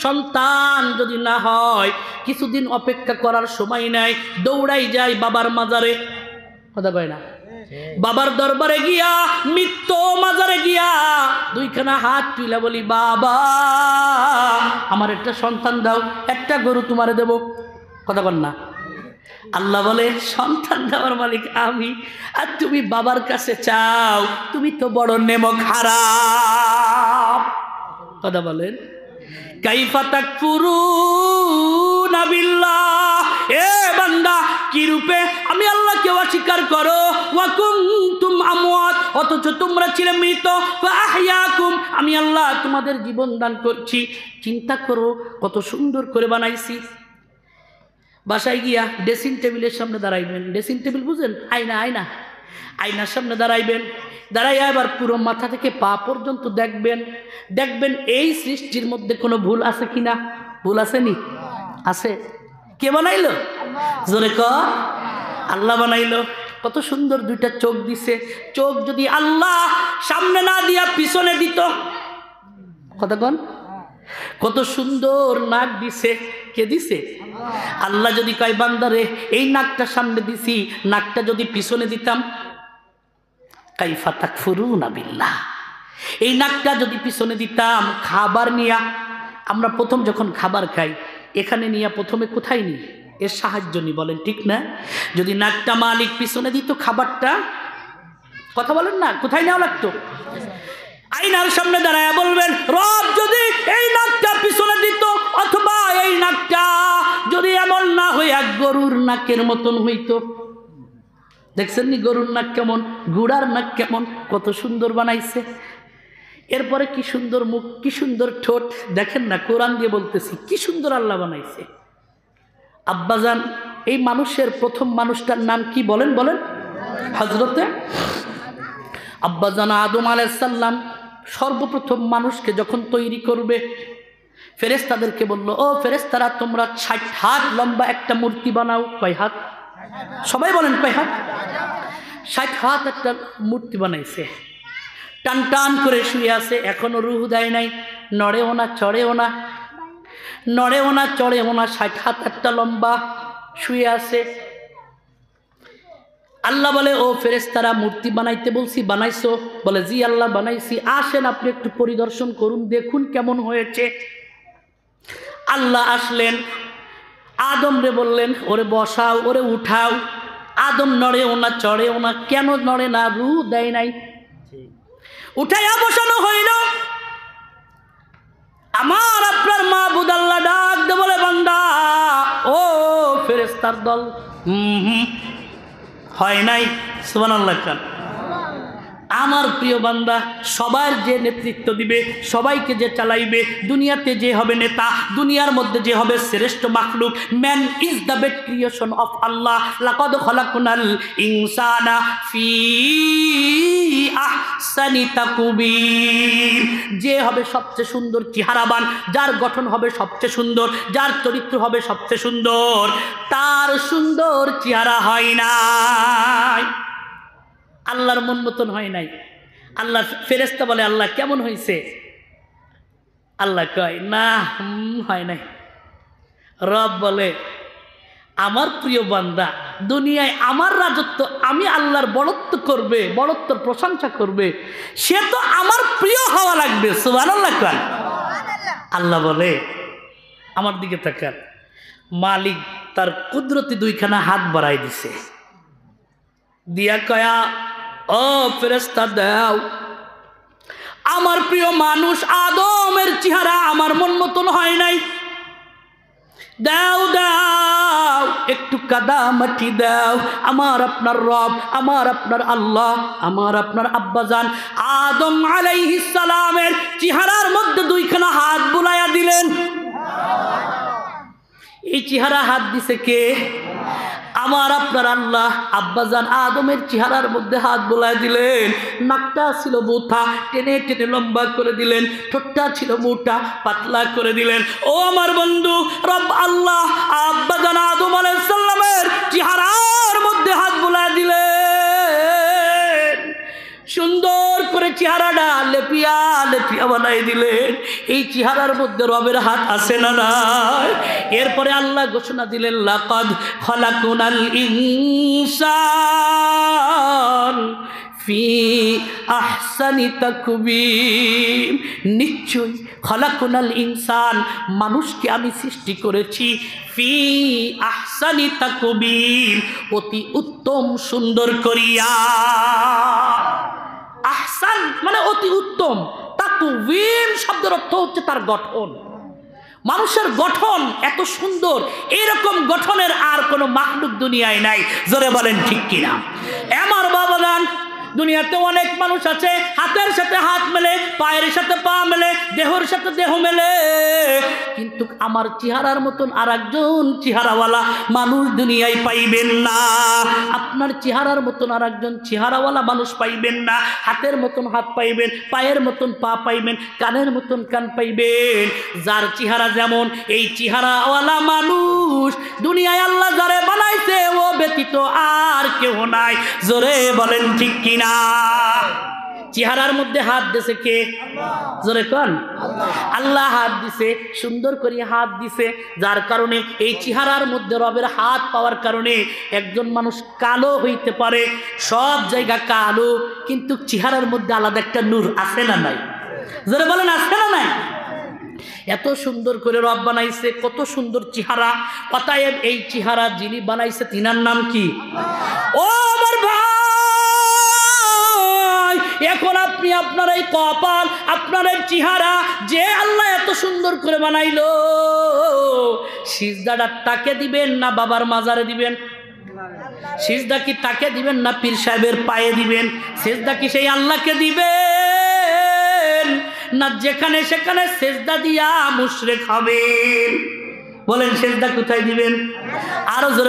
সন্তান যদি না হয়, কিছুদিন অপেক্ষা করার সময় নাই, দৌড়াই যায় বাবার মাজারে। কথা কয় না? বাবার দরবারে গিয়া, মৃত্যু মাজারে গিয়া দুইখানা হাত তুইলা বলি, বাবা আমার একটা সন্তান দাও, একটা গরু তোমারে দেব। কথা বল না? আল্লাহ বলে, সন্তান দেওয়ার মালিক আমি, আর তুমি বাবার কাছে চাও, তুমি তো বড় নেমক হারাম। কথা বলেন? কাইফা তাকফুরুনা বিল্লাহ, এ বান্দা কি রূপে আমি আল্লাহকে অস্বীকার করো। ওয়া কুনতুম আমওয়াত, অথচ তোমরা ছিলে মৃত। ফা আহইয়াকুম, আমি আল্লাহ তোমাদের জীবন দান করছি। চিন্তা করো কত সুন্দর করে বানাইছি। বাসায় গিয়া ড্রেসিং টেবিলের সামনে দাঁড়াইবেন। ড্রেসিং টেবিল বুঝেন? আয়না, আয়না, আয়নার সামনে দাঁড়াইবেন। দাঁড়াইয়া এবার পুরো মাথা থেকে পা পর্যন্ত দেখবেন। দেখবেন এই সৃষ্টির মধ্যে কোনো ভুল আছে কিনা। ভুল আসেনি? আছে। কে বানাইলো? জোরে কর। আল্লাহ বানাইলো। কত সুন্দর দুইটা চোখ দিছে। চোখ যদি আল্লাহ সামনে না দিয়া পিছনে দিত, কথা কন? কত সুন্দর নাক দিছে। কে দিছে? আল্লাহ যদি কয়, বান্দারে এই নাকটা সামনে দিছি, নাকটা যদি পিছনে দিতাম। কাইফা তাকফুরুনা বিল্লাহ, এই নাকটা যদি পিছনে দিতাম। খাবার নিয়া আমরা প্রথম যখন খাবার খাই, এখানে নিয়ে প্রথমে কোথায় নিই? এর সাহায্য নি, বলেন ঠিক না? যদি নাকটা মালিক পিছনে দিত খাবারটা, কথা বলেন না, কোথায় নেওয়া লাগতো? আয়নার সামনে দাঁড়ায় বলবেন, রব যদি এই নাকটা পিছনে দিত, অথবা এই নাকটা যদি এমন না হইয়া গরুর নাকের মতন হইতো। দেখছেন নি গরুর নাক কেমন, ঘোড়ার নাক কেমন, কত সুন্দর বানাইছে। এরপরে কি সুন্দর মুখ, কি সুন্দর ঠোঁট। দেখেন না, কোরআন দিয়ে বলতেছি, কি সুন্দর আল্লাহ বানাইছে। আব্বাজান, এই মানুষের প্রথম মানুষটার নাম কি বলেন? বলেন। হযরতে আব্বাজান আদম আলাইহিস সালাম সর্বপ্রথম মানুষকে যখন তৈরি করবে, ফেরেশতাদেরকে বলল, ও ফেরেশতারা, তোমরা 60 হাত লম্বা একটা মূর্তি বানাও। কয় হাত? সবাই বলেন কয় হাত? 60 হাত একটা মূর্তি বানাইছে। টান টান করে শুয়ে আছে, এখনো রুহ দেয় নাই, নড়েও না, চড়েও না, নড়েও না, চড়েও না। 60 হাত একটা লম্বা শুয়ে আছে। আল্লাহ বলে, ও ফেরেশতারা, মূর্তি বানাইতে বলছি, বানাইছো? বলে, জি আল্লাহ বানাইছি। আসেন আপনি একটু পরিদর্শন করুন, দেখুন কেমন হয়েছে। আল্লাহ আসলেন, আদম রে বললেন, ওরে বসাও, ওরে উঠাও। আদম নড়েও না, চড়েও না। কেন নড়ে না? রূহ দেয় নাই। উঠাইয়া বসানো হইল। আমার আপনার মাবুদ আল্লাহ ডাক দে বলে, বান্দা, ও ফেরেশতার দল, হয় নাই। সুবহানাল্লাহ। আমার প্রিয় বান্দা, সবার যে নেতৃত্ব দিবে, সবাইকে যে চালাইবে, দুনিয়াতে যে হবে নেতা, দুনিয়ার মধ্যে যে হবে শ্রেষ্ঠ মাখলুক, man is the best creation of Allah. লাকাদ খালাকনাল ইনসানা ফি আহসানি তাকবীর। যে হবে সবচেয়ে সুন্দর চেহারাবান, যার গঠন হবে সবচেয়ে সুন্দর, যার চরিত্র হবে সবচেয়ে সুন্দর, তার সুন্দর চেহারা হয় নাই। আল্লাহর মন মতন হয় নাই। আল্লাহ ফেরেশতা বলে, আল্লাহ কেমন হয়েছে? আল্লাহ কয়, না, হয় নাই। রব বলে, আমার প্রিয় বান্দা দুনিয়ায় আমার রাজত্ব, আমি আল্লাহর বড়ত্ব করবে, বড়ত্বর প্রশংসা করবে, সে তো আমার প্রিয় হওয়া লাগবে। সুবহানাল্লাহ। আল্লাহ বলে, আমার দিকে তাকান। মালিক তার কুদরতি দুইখানা হাত বাড়াই দিছে, দিয়া কয়া, ও ফেরেশতা দাও। আমার প্রিয় মানুষ আদমের চেহারা আমার মন মতন হয় নাই, দাও দাও, একটু কাদা মাটি দাও। আমার আপনার রব, আমার আপনার আল্লাহ, আমার আপনার আব্বাজান আদম আলাইহিস সালামের চেহারার মধ্যে দুইখানা হাত বুলাইয়া দিলেন। এই চেহারা হাত দিছে কে? আমার আপনার আল্লাহ। আব্বাজান আদমের চেহারার মধ্যে হাত বোলায় দিলেন। নাকটা ছিল বোথা, টেনে টেনে লম্বা করে দিলেন। ঠোঁটটা ছিল মোটা, পাতলা করে দিলেন। ও আমার বন্ধু, রব আল্লাহ আব্বাজান আদম আলাইহিস সালামের চেহারার মধ্যে হাত বোলায় দিলেন। সুন্দর করে করে চেহারাটা লেপিয়া লেপিয়া বানাই দিলেন। এই চেহারার মধ্যে রবের হাত আছে না নাই? এরপরে আল্লাহ ঘোষণা দিলেন, লাকাদ খালাকুনাল ইনসান ফি আহসানি তাকবীম, নিশ্চয়ই খালাকুনাল ইনসান, মানুষকে আমি সৃষ্টি করেছি ফি আহসানি তাকবীম, অতি উত্তম সুন্দর করিয়া। আহসান মানে অতি উত্তম, তাকবীম শব্দের অর্থ হচ্ছে তার গঠন। মানুষের গঠন এত সুন্দর, এরকম গঠনের আর কোনো মাখলুক দুনিয়ায় নাই। জোরে বলেন ঠিক কিনা? আমার বাবা গান, দুনিয়াতে অনেক মানুষ আছে হাতের সাথে হাত মেলে, পায়ের সাথে পা মেলে, দেহর সাথে দেহ মেলে, কিন্তু আমার চেহারার মতন আর একজন চেহারাওয়ালা মানুষ দুনিয়ায় পাইবেন না। আপনার চেহারার মতন আর একজন চেহারাওয়ালা মানুষ পাইবেন না। হাতের মতন হাত পাইবেন, পায়ের মতন পা পাইবেন, কানের মতন কান পাইবেন। যার চেহারা যেমন, এই চেহারাওয়ালা মানুষ দুনিয়ায় আল্লাহ যারে বানাইছে ও ব্যতীত আর কেউ নাই। জোরে বলেন ঠিক কিনা? চেহারার মধ্যে হাত দিছে কে? জোরে কোন? আল্লাহ হাত দিছে, সুন্দর করে হাত দিছে, যার কারণে এই চেহারার মধ্যে রবের হাত পাওয়ার কারণে একজন মানুষ কালো হইতে পারে, সব জায়গা কালো, কিন্তু চেহারার মধ্যে আলাদা একটা নূর আছে না নাই? জোরে বলেন আছে না নাই? এত সুন্দর করে রব বানাইছে, কত সুন্দর চেহারা। অতএব এই চেহারা যিনি বানাইছে তিনার নাম কি? ও আমার ভাই, এখন আপনি আপনার এই কপাল, আপনার এই চেহারা যে আল্লাহ এত সুন্দর করে বানাইলো, সিজদাটা তাকে দিবেন না বাবার মাজারে দিবেন? সিজদা কি তাকে দিবেন না পীর সাহেবের পায়ে দিবেন? সিজদা কি সেই আল্লাহকে দিবেন না যেখানে সেখানে সিজদা দিয়া মুশরিক হবেন? বলেন সিজদা কোথায় দিবেন? আরো জোরে